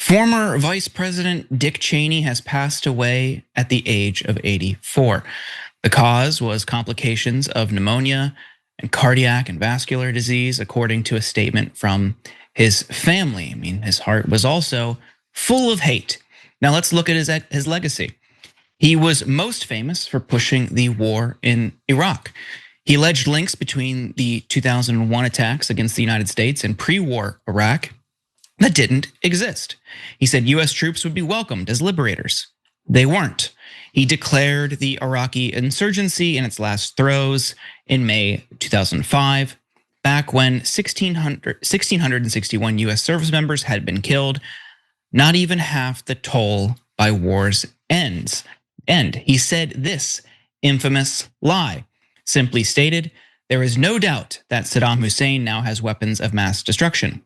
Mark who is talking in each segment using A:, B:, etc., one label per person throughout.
A: Former Vice President Dick Cheney has passed away at the age of 84. The cause was complications of pneumonia and cardiac and vascular disease, according to a statement from his family. I mean, his heart was also full of hate. Now let's look at his legacy. He was most famous for pushing the war in Iraq. He alleged links between the 2001 attacks against the United States and pre-war Iraq that didn't exist. He said US troops would be welcomed as liberators. They weren't. He declared the Iraqi insurgency in its last throes in May 2005, back when 1,661 US service members had been killed, not even half the toll by war's end. He said this infamous lie, simply stated, there is no doubt that Saddam Hussein now has weapons of mass destruction.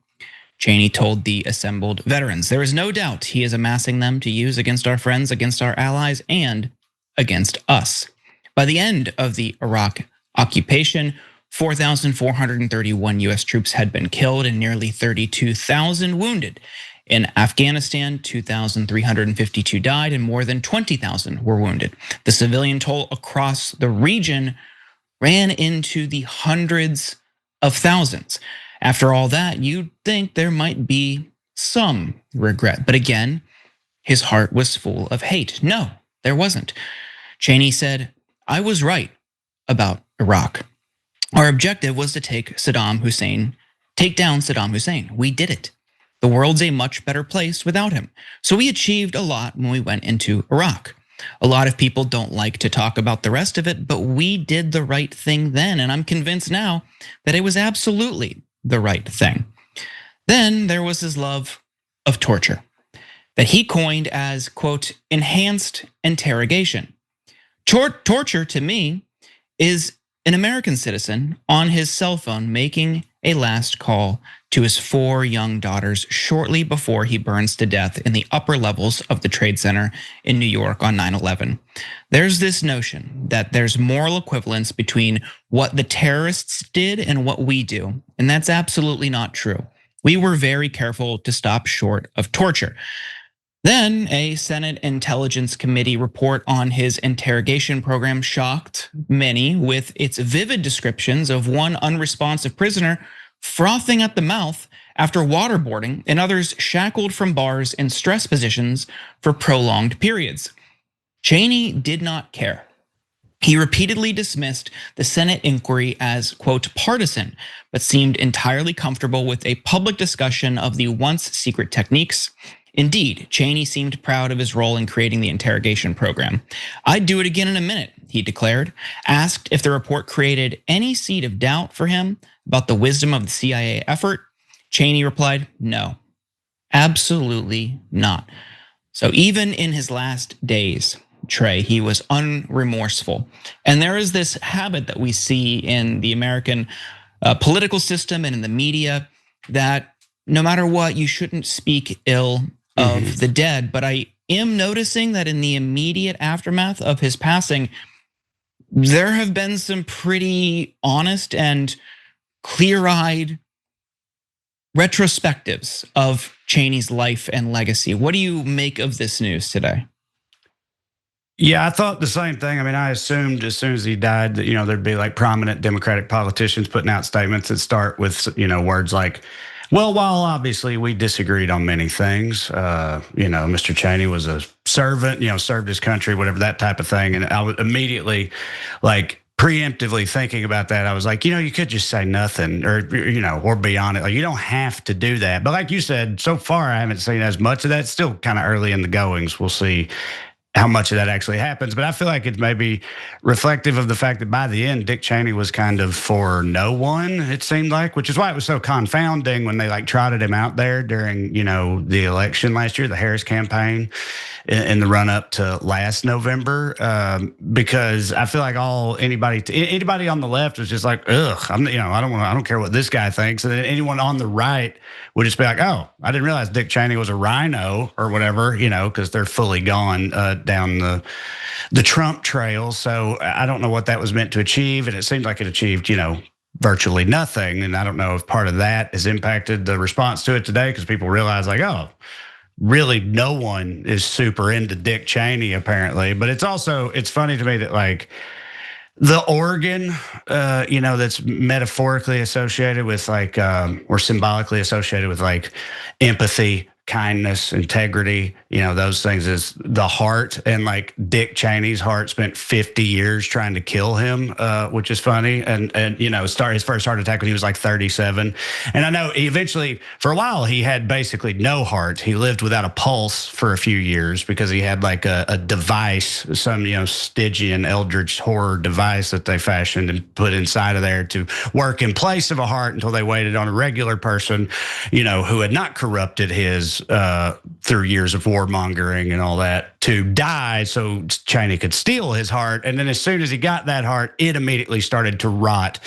A: Cheney told the assembled veterans, there is no doubt he is amassing them to use against our friends, against our allies, and against us. By the end of the Iraq occupation, 4,431 US troops had been killed and nearly 32,000 wounded. In Afghanistan, 2,352 died and more than 20,000 were wounded. The civilian toll across the region ran into the hundreds of thousands. After all that, you'd think there might be some regret. But again, his heart was full of hate. No, there wasn't. Cheney said, I was right about Iraq. Our objective was to take down Saddam Hussein. We did it. The world's a much better place without him. So we achieved a lot when we went into Iraq. A lot of people don't like to talk about the rest of it, but we did the right thing then. And I'm convinced now that it was absolutely the right thing. Then there was his love of torture that he coined as, quote, enhanced interrogation. Torture to me is an American citizen on his cell phone making a last call to his 4 young daughters shortly before he burns to death in the upper levels of the Trade Center in New York on 9/11. There's this notion that there's moral equivalence between what the terrorists did and what we do, and that's absolutely not true. We were very careful to stop short of torture. Then a Senate Intelligence Committee report on his interrogation program shocked many with its vivid descriptions of one unresponsive prisoner frothing at the mouth after waterboarding and others shackled from bars in stress positions for prolonged periods. Cheney did not care. He repeatedly dismissed the Senate inquiry as, quote, partisan, but seemed entirely comfortable with a public discussion of the once secret techniques. Indeed, Cheney seemed proud of his role in creating the interrogation program. I'd do it again in a minute, he declared. Asked if the report created any seed of doubt for him about the wisdom of the CIA effort, Cheney replied, no, absolutely not. So even in his last days, Trae, he was unremorseful. And there is this habit that we see in the American political system and in the media that no matter what, you shouldn't speak ill of the dead. But I am noticing that in the immediate aftermath of his passing, there have been some pretty honest and clear-eyed retrospectives of Cheney's life and legacy. What do you make of this news today?
B: Yeah, I thought the same thing. I mean, I assumed as soon as he died that, there'd be like prominent Democratic politicians putting out statements that start with, words like, well, while obviously we disagreed on many things, Mr. Cheney was a servant, served his country, whatever, that type of thing. And I was immediately like preemptively thinking about that. I was like, you could just say nothing or be on it. Like, you don't have to do that. But like you said, so far, I haven't seen as much of that. It's still kind of early in the goings. We'll see how much of that actually happens. But I feel like it's maybe reflective of the fact that by the end, Dick Cheney was kind of for no one, it seemed like, which is why it was so confounding when they like trotted him out there during, the election last year, the Harris campaign in the run up to last November. Because I feel like anybody on the left was just like, ugh, I don't care what this guy thinks. And then anyone on the right would just be like, oh, I didn't realize Dick Cheney was a rhino or whatever, because they're fully gone down the Trump trail. So I don't know what that was meant to achieve. And it seemed like it achieved, virtually nothing. And I don't know if part of that has impacted the response to it today because people realize like, oh, really no one is super into Dick Cheney apparently. But it's funny to me that like the organ, that's metaphorically associated with like, or symbolically associated with like empathy, kindness, integrity, those things is the heart. And like Dick Cheney's heart spent 50 years trying to kill him, which is funny. And his first heart attack when he was like 37. And I know eventually, for a while, he had basically no heart. He lived without a pulse for a few years because he had like a device, some, Stygian eldritch horror device that they fashioned and put inside of there to work in place of a heart until they waited on a regular person, who had not corrupted his through years of warmongering and all that to die so Cheney could steal his heart. And then as soon as he got that heart, it immediately started to rot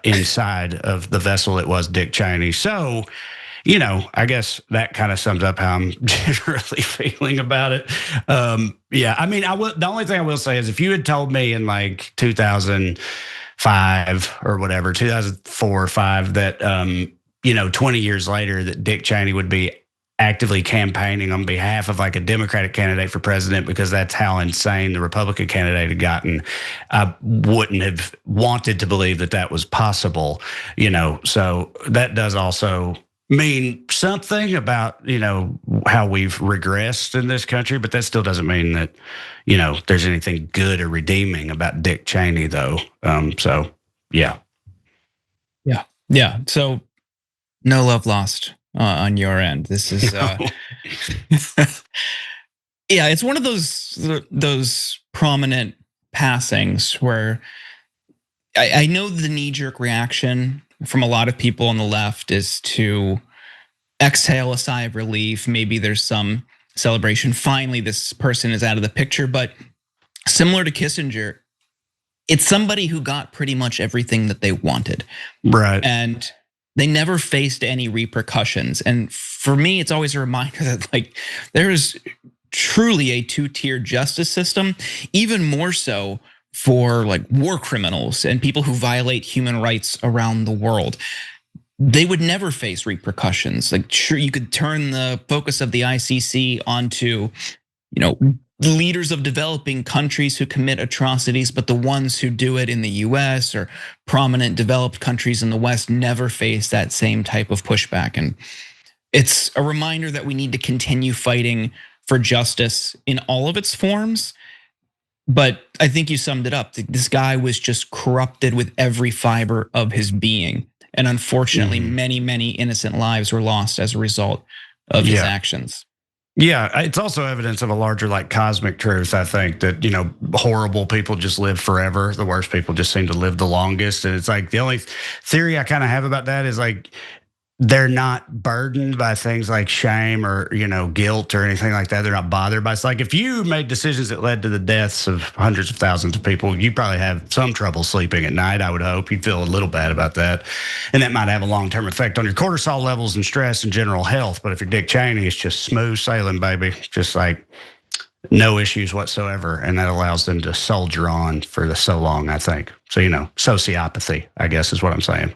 B: inside of the vessel it was Dick Cheney. So, I guess that kind of sums up how I'm generally feeling about it. The only thing I will say is if you had told me in like 2005 or whatever, 2004 or 5, that, 20 years later that Dick Cheney would be actively campaigning on behalf of like a Democratic candidate for president because that's how insane the Republican candidate had gotten, I wouldn't have wanted to believe that that was possible, so that does also mean something about, how we've regressed in this country, but that still doesn't mean that, there's anything good or redeeming about Dick Cheney though. Yeah.
A: Yeah. So no love lost on your end. This is, it's one of those prominent passings where I know the knee-jerk reaction from a lot of people on the left is to exhale a sigh of relief. Maybe there's some celebration. Finally, this person is out of the picture. But similar to Kissinger, it's somebody who got pretty much everything that they wanted.
B: Right.
A: And they never faced any repercussions. And for me, it's always a reminder that like there is truly a two-tier justice system, even more so for like war criminals and people who violate human rights around the world. They would never face repercussions. Like sure, you could turn the focus of the ICC onto, leaders of developing countries who commit atrocities, but the ones who do it in the US or prominent developed countries in the West never face that same type of pushback. And it's a reminder that we need to continue fighting for justice in all of its forms. But I think you summed it up. This guy was just corrupted with every fiber of his being. And unfortunately, many, many innocent lives were lost as a result of his actions.
B: Yeah, it's also evidence of a larger like cosmic truth, I think, that, horrible people just live forever. The worst people just seem to live the longest. And it's like the only theory I kind of have about that is like, they're not burdened by things like shame or, guilt or anything like that. They're not bothered by it. It's like if you made decisions that led to the deaths of hundreds of thousands of people, you probably have some trouble sleeping at night, I would hope. You'd feel a little bad about that. And that might have a long-term effect on your cortisol levels and stress and general health. But if you're Dick Cheney, it's just smooth sailing, baby. Just like no issues whatsoever. And that allows them to soldier on for so long, I think. So, sociopathy, I guess is what I'm saying.